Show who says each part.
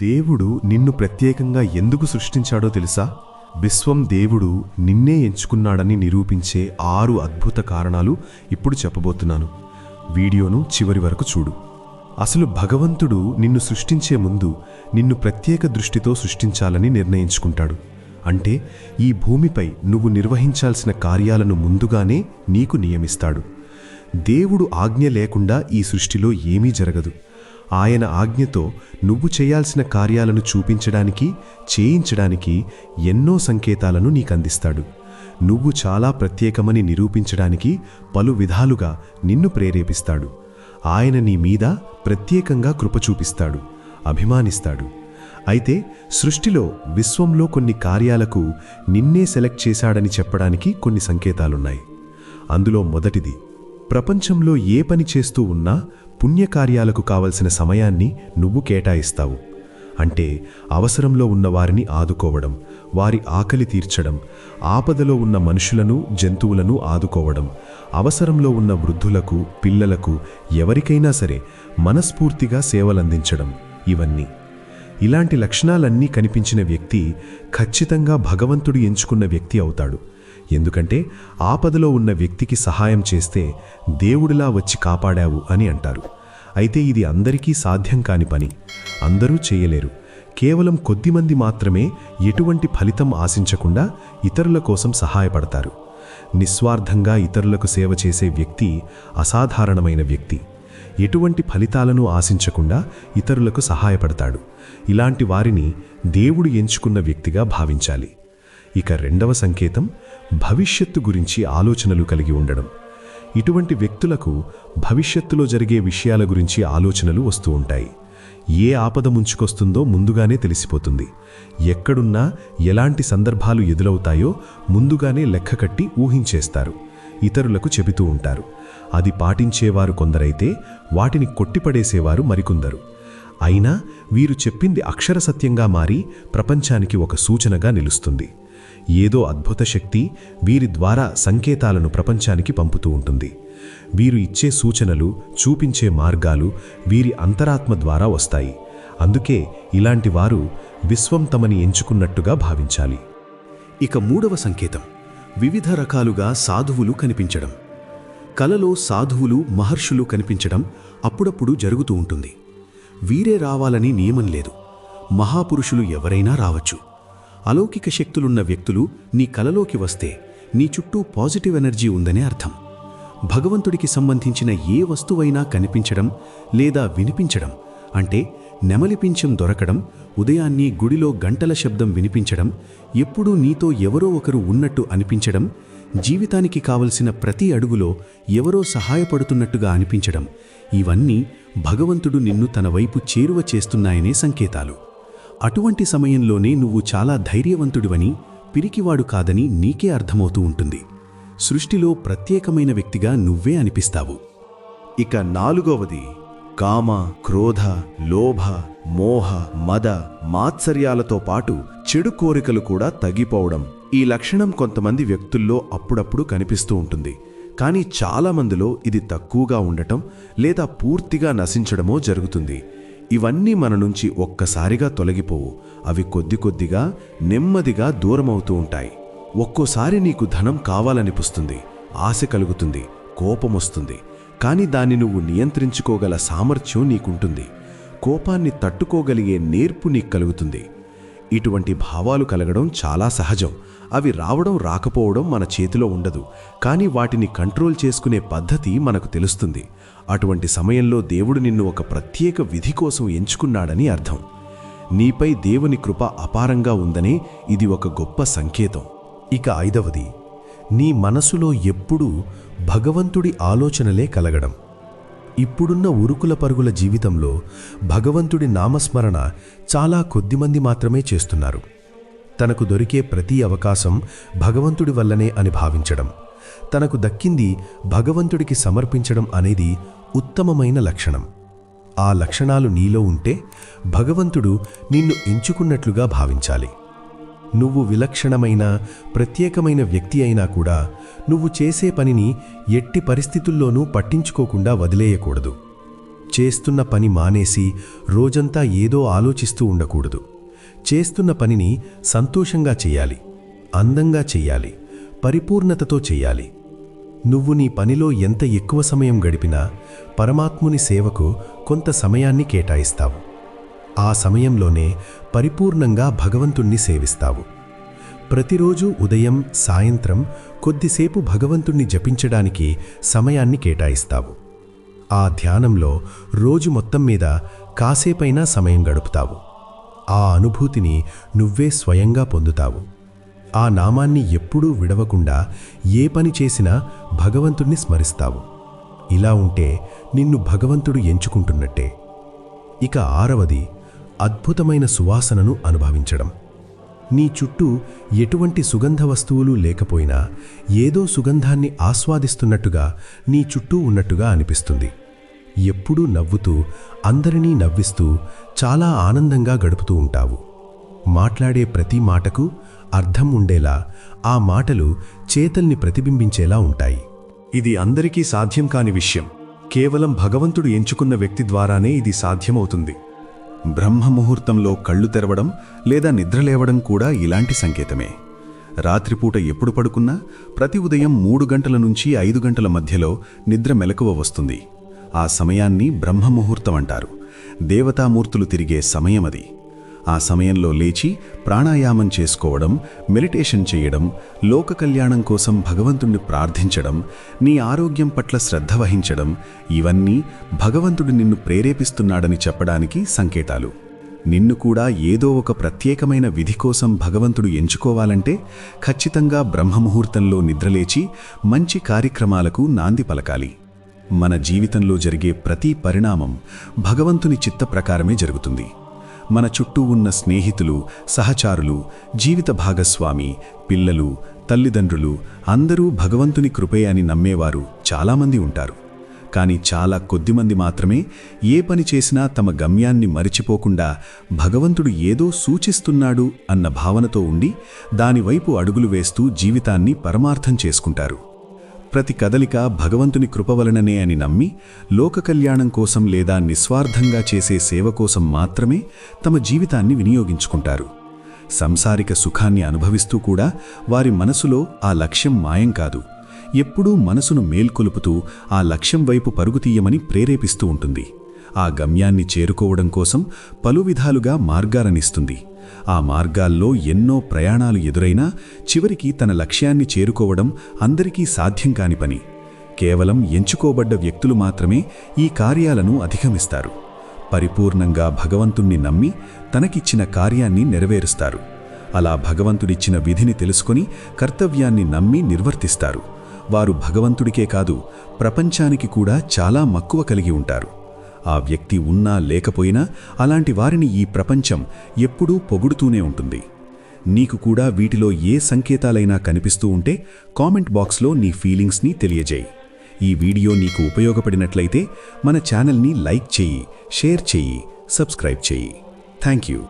Speaker 1: దేవుడు నిన్ను ప్రత్యేకంగా ఎందుకు సృష్టించాడో తెలుసా? విశ్వం దేవుడు నిన్నే ఎంచుకున్నాడని నిరూపించే 6 అద్భుత కారణాలు ఇప్పుడు చెప్పబోతున్నాను. వీడియోను చివరి వరకు చూడు. అసలు భగవంతుడు నిన్ను సృష్టించే ముందు నిన్ను ప్రత్యేక దృష్టితో సృష్టించాలని నిర్ణయించుకుంటాడు. అంటే ఈ భూమిపై నువ్వు నిర్వహించాల్సిన కార్యాలను ముందుగానే నీకు నియమిస్తాడు. దేవుడు ఆజ్ఞ లేకుండా ఈ సృష్టిలో ఏమీ జరగదు. ఆయన ఆజ్ఞతో నువ్వు చేయాల్సిన కార్యాలను చూపించడానికి, చేయించడానికి ఎన్నో సంకేతాలను నీకందిస్తాడు. నువ్వు చాలా ప్రత్యేకమని నిరూపించడానికి పలు విధాలుగా నిన్ను ప్రేరేపిస్తాడు. ఆయన నీ మీద ప్రత్యేకంగా కృప చూపిస్తాడు, అభిమానిస్తాడు. అయితే సృష్టిలో, విశ్వంలో కొన్ని కార్యాలకు నిన్నే సెలెక్ట్ చేశాడని చెప్పడానికి కొన్ని సంకేతాలున్నాయి. అందులో మొదటిది, ప్రపంచంలో ఏ పని చేస్తూ ఉన్నా పుణ్యకార్యాలకు కావలసిన సమయాన్ని నువ్వు కేటాయిస్తావు. అంటే అవసరంలో ఉన్న వారిని ఆదుకోవడం, వారి ఆకలి తీర్చడం, ఆపదలో ఉన్న మనుషులను, జంతువులను ఆదుకోవడం, అవసరంలో ఉన్న వృద్ధులకు, పిల్లలకు, ఎవరికైనా సరే మనస్ఫూర్తిగా సేవలందించడం, ఇవన్నీ. ఇలాంటి లక్షణాలన్నీ కనిపించిన వ్యక్తి ఖచ్చితంగా భగవంతుడు ఎంచుకున్న వ్యక్తి అవుతాడు. ఎందుకంటే ఆపదలో ఉన్న వ్యక్తికి సహాయం చేస్తే దేవుడిలా వచ్చి కాపాడావు అని అంటారు. అయితే ఇది అందరికీ సాధ్యం కాని పని. అందరూ చేయలేరు. కేవలం కొద్దిమంది మాత్రమే ఎటువంటి ఫలితం ఆశించకుండా ఇతరుల కోసం సహాయపడతారు. నిస్వార్థంగా ఇతరులకు సేవ చేసే వ్యక్తి అసాధారణమైన వ్యక్తి. ఎటువంటి ఫలితాలను ఆశించకుండా ఇతరులకు సహాయపడతాడు. ఇలాంటి వారిని దేవుడు ఎంచుకున్న వ్యక్తిగా భావించాలి. ఇక రెండవ సంకేతం, భవిష్యత్తు గురించి ఆలోచనలు కలిగి ఉండడం. ఇటువంటి వ్యక్తులకు భవిష్యత్తులో జరిగే విషయాల గురించి ఆలోచనలు వస్తూ ఉంటాయి. ఏ ఆపద ముంచుకొస్తుందో ముందుగానే తెలిసిపోతుంది. ఎక్కడున్నా ఎలాంటి సందర్భాలు ఎదురవుతాయో ముందుగానే లెక్కకట్టి ఊహించేస్తారు. ఇతరులకు చెబుతూ ఉంటారు. అది పాటించేవారు కొందరైతే వాటిని కొట్టిపడేసేవారు మరికొందరు. అయినా వీరు చెప్పింది అక్షరసత్యంగా మారి ప్రపంచానికి ఒక సూచనగా నిలుస్తుంది. ఏదో అద్భుత శక్తి వీరి ద్వారా సంకేతాలను ప్రపంచానికి పంపుతూ ఉంటుంది. వీరు ఇచ్చే సూచనలు, చూపించే మార్గాలు వీరి అంతరాత్మ ద్వారా వస్తాయి. అందుకే ఇలాంటి వారు విశ్వం తమని ఎంచుకున్నట్టుగా భావించాలి.
Speaker 2: ఇక మూడవ సంకేతం, వివిధ రకాలుగా సాధువులు కనిపించడం. కలలో సాధువులు, మహర్షులు కనిపించడం అప్పుడప్పుడు జరుగుతూ ఉంటుంది. వీరే రావాలని నియమం లేదు. మహాపురుషులు ఎవరైనా రావచ్చు. అలౌకిక శక్తులున్న వ్యక్తులు నీ కలలోకి వస్తే నీ చుట్టూ పాజిటివ్ ఎనర్జీ ఉందనే అర్థం. భగవంతుడికి సంబంధించిన ఏ వస్తువైనా కనిపించడం లేదా వినిపించడం, అంటే నెమలిపించం దొరకడం, ఉదయాన్నే గుడిలో గంటల శబ్దం వినిపించడం, ఎప్పుడూ నీతో ఎవరో ఒకరు ఉన్నట్టు అనిపించడం, జీవితానికి కావలసిన ప్రతి అడుగులో ఎవరో సహాయపడుతున్నట్టుగా అనిపించడం, ఇవన్నీ భగవంతుడు నిన్ను తన వైపు చేరువ చేస్తున్నాయనే సంకేతాలు. అటువంటి సమయంలోనే నువ్వు చాలా ధైర్యవంతుడివని, పిరికివాడు కాదని నీకే అర్థమవుతూ ఉంటుంది. సృష్టిలో ప్రత్యేకమైన వ్యక్తిగా నువ్వే అనిపిస్తావు.
Speaker 1: ఇక నాలుగవది, కామ, క్రోధ, లోభ, మోహ, మద, మాత్సర్యాలతో పాటు చెడు కోరికలు కూడా తగ్గిపోవడం. ఈ లక్షణం కొంతమంది వ్యక్తుల్లో అప్పుడప్పుడు కనిపిస్తూ ఉంటుంది. కానీ చాలామందిలో ఇది తక్కువగా ఉండటం లేదా పూర్తిగా నశించడమో జరుగుతుంది. ఇవన్నీ మన నుంచి ఒక్కసారిగా తొలగిపోవు. అవి కొద్ది కొద్దిగా, నెమ్మదిగా దూరమవుతూ ఉంటాయి. ఒక్కోసారి నీకు ధనం కావాలనిపిస్తుంది, ఆశ కలుగుతుంది, కోపమొస్తుంది. కానీ దాన్ని నువ్వు నియంత్రించుకోగల సామర్థ్యం నీకుంటుంది. కోపాన్ని తట్టుకోగలిగే నేర్పు నీకు కలుగుతుంది. ఇటువంటి భావాలు కలగడం చాలా సహజం. అవి రావడం, రాకపోవడం మన చేతిలో ఉండదు. కానీ వాటిని కంట్రోల్ చేసుకునే పద్ధతి మనకు తెలుస్తుంది. అటువంటి సమయంలో దేవుడు నిన్ను ఒక ప్రత్యేక విధి కోసం ఎంచుకున్నాడని అర్థం. నీపై దేవుని కృప అపారంగా ఉందనే ఇది ఒక గొప్ప సంకేతం.
Speaker 2: ఇక ఐదవది, నీ మనసులో ఎప్పుడూ భగవంతుడి ఆలోచనలే కలగడం. ఇప్పుడున్న ఉరుకుల పరుగుల జీవితంలో భగవంతుడి నామస్మరణ చాలా కొద్దిమంది మాత్రమే చేస్తున్నారు. తనకు దొరికే ప్రతి అవకాశం భగవంతుడి వల్లనే అని భావించడం, తనకు దక్కింది భగవంతుడికి సమర్పించడం అనేది ఉత్తమమైన లక్షణం. ఆ లక్షణాలు నీలో ఉంటే భగవంతుడు నిన్ను ఎంచుకున్నట్లుగా భావించాలి. నువ్వు విలక్షణమైన, ప్రత్యేకమైన వ్యక్తి అయినా కూడా నువ్వు చేసే పనిని ఎట్టి పరిస్థితుల్లోనూ పట్టించుకోకుండా వదిలేయకూడదు.
Speaker 1: చేస్తున్న పని మానేసి రోజంతా ఏదో ఆలోచిస్తూ ఉండకూడదు. చేస్తున్న పనిని సంతోషంగా చెయ్యాలి, అందంగా చెయ్యాలి, పరిపూర్ణతతో చెయ్యాలి. నువ్వు నీ పనిలో ఎంత ఎక్కువ సమయం గడిపినా పరమాత్ముని సేవకు కొంత సమయాన్ని కేటాయిస్తావు. ఆ సమయంలోనే పరిపూర్ణంగా భగవంతుణ్ణి సేవిస్తావు. ప్రతిరోజు ఉదయం, సాయంత్రం కొద్దిసేపు భగవంతుణ్ణి జపించడానికి సమయాన్ని కేటాయిస్తావు. ఆ ధ్యానంలో రోజు మొత్తం మీద కాసేపైనా సమయం గడుపుతావు. ఆ అనుభూతిని నువ్వే స్వయంగా పొందుతావు. ఆ నామాన్ని ఎప్పుడూ విడవకుండా ఏ పని చేసినా భగవంతుణ్ణి స్మరిస్తావు. ఇలా ఉంటే నిన్ను భగవంతుడు ఎంచుకుంటున్నట్టే. ఇక 6వది, అద్భుతమైన సువాసనను అనుభవించడం. నీ చుట్టూ ఎటువంటి సుగంధ వస్తువులు లేకపోయినా ఏదో సుగంధాన్ని ఆస్వాదిస్తున్నట్టుగా నీ చుట్టూ ఉన్నట్టుగా అనిపిస్తుంది. ఎప్పుడూ నవ్వుతూ, అందరినీ నవ్విస్తూ చాలా ఆనందంగా గడుపుతూ ఉంటావు. మాట్లాడే ప్రతి మాటకు అర్థం ఉండేలా ఆ మాటలు చేతల్ని ప్రతిబింబించేలా ఉంటాయి. ఇది అందరికీ సాధ్యం కాని విషయం. కేవలం భగవంతుడు ఎంచుకున్న వ్యక్తి ద్వారానే ఇది సాధ్యమవుతుంది. బ్రహ్మముహూర్తంలో కళ్ళు తెరవడం లేదా నిద్రలేవడం కూడా ఇలాంటి సంకేతమే. రాత్రిపూట ఎప్పుడు పడుకున్నా ప్రతి ఉదయం 3 గంటల నుంచి 5 గంటల మధ్యలో నిద్ర మెలకువ వస్తుంది. ఆ సమయాన్ని బ్రహ్మముహూర్తం అంటారు. దేవతామూర్తులు తిరిగే సమయమది. ఆ సమయంలో లేచి ప్రాణాయామం చేసుకోవడం, మెడిటేషన్ చేయడం, లోక కళ్యాణం కోసం భగవంతుణ్ణి ప్రార్థించడం, నీ ఆరోగ్యం పట్ల శ్రద్ధ వహించడం, ఇవన్నీ భగవంతుడు నిన్ను ప్రేరేపిస్తున్నాడని చెప్పడానికి సంకేతాలు. నిన్ను కూడా ఏదో ఒక ప్రత్యేకమైన విధి కోసం భగవంతుడు ఎంచుకోవాలంటే ఖచ్చితంగా బ్రహ్మముహూర్తంలో నిద్రలేచి మంచి కార్యక్రమాలకు నాంది పలకాలి. మన జీవితంలో జరిగే ప్రతి పరిణామం భగవంతుని చిత్త ప్రకారమే జరుగుతుంది. మన చుట్టూ ఉన్న స్నేహితులు, సహచారులు, జీవిత భాగస్వామి, పిల్లలు, తల్లిదండ్రులు అందరూ భగవంతుని కృపే అని నమ్మేవారు చాలామంది ఉంటారు. కానీ చాలా కొద్దిమంది మాత్రమే ఏ పని చేసినా తమ గమ్యాన్ని మరిచిపోకుండా భగవంతుడు ఏదో సూచిస్తున్నాడు అన్న భావనతో ఉండి దానివైపు అడుగులు వేస్తూ జీవితాన్ని పరమార్థం చేసుకుంటారు. ప్రతి కదలిక భగవంతుని కృప వలననే అని నమ్మి లోక కళ్యాణం కోసం లేదా నిస్వార్థంగా చేసే సేవ కోసం మాత్రమే తమ జీవితాన్ని వినియోగించుకుంటారు. సంసారిక సుఖాన్ని అనుభవిస్తూ కూడా వారి మనసులో ఆ లక్ష్యం మాయం కాదు. ఎప్పుడూ మనసును మేల్కొలుపుతూ ఆ లక్ష్యం వైపు పరుగుతీయమని ప్రేరేపిస్తూ ఉంటుంది. ఆ గమ్యాన్ని చేరుకోవడం కోసం పలు విధాలుగా మార్గాలనిస్తుంది. ఆ మార్గాల్లో ఎన్నో ప్రయాణాలు ఎదురైనా చివరికి తన లక్ష్యాన్ని చేరుకోవడం అందరికీ సాధ్యం కాని పని. కేవలం ఎంచుకోబడ్డ వ్యక్తులు మాత్రమే ఈ కార్యాలను అధిగమిస్తారు. పరిపూర్ణంగా భగవంతుణ్ణి నమ్మి తనకిచ్చిన కార్యాన్ని నెరవేరుస్తారు. అలా భగవంతుడిచ్చిన విధిని తెలుసుకొని కర్తవ్యాన్ని నమ్మి నిర్వర్తిస్తారు. వారు భగవంతుడికే కాదు, ప్రపంచానికి కూడా చాలా మక్కువ కలిగి ఉంటారు. ఆ వ్యక్తి ఉన్నా లేకపోయినా అలాంటి వారిని ఈ ప్రపంచం ఎప్పుడూ పొగుడుతూనే ఉంటుంది. నీకు కూడా వీటిలో ఏ సంకేతాలైనా కనిపిస్తూ ఉంటే కామెంట్ బాక్స్లో నీ ఫీలింగ్స్ని తెలియజేయి. ఈ వీడియో నీకు ఉపయోగపడినట్లయితే మన ఛానల్ని లైక్ చెయ్యి, షేర్ చెయ్యి, సబ్స్క్రైబ్ చెయ్యి. Thank you.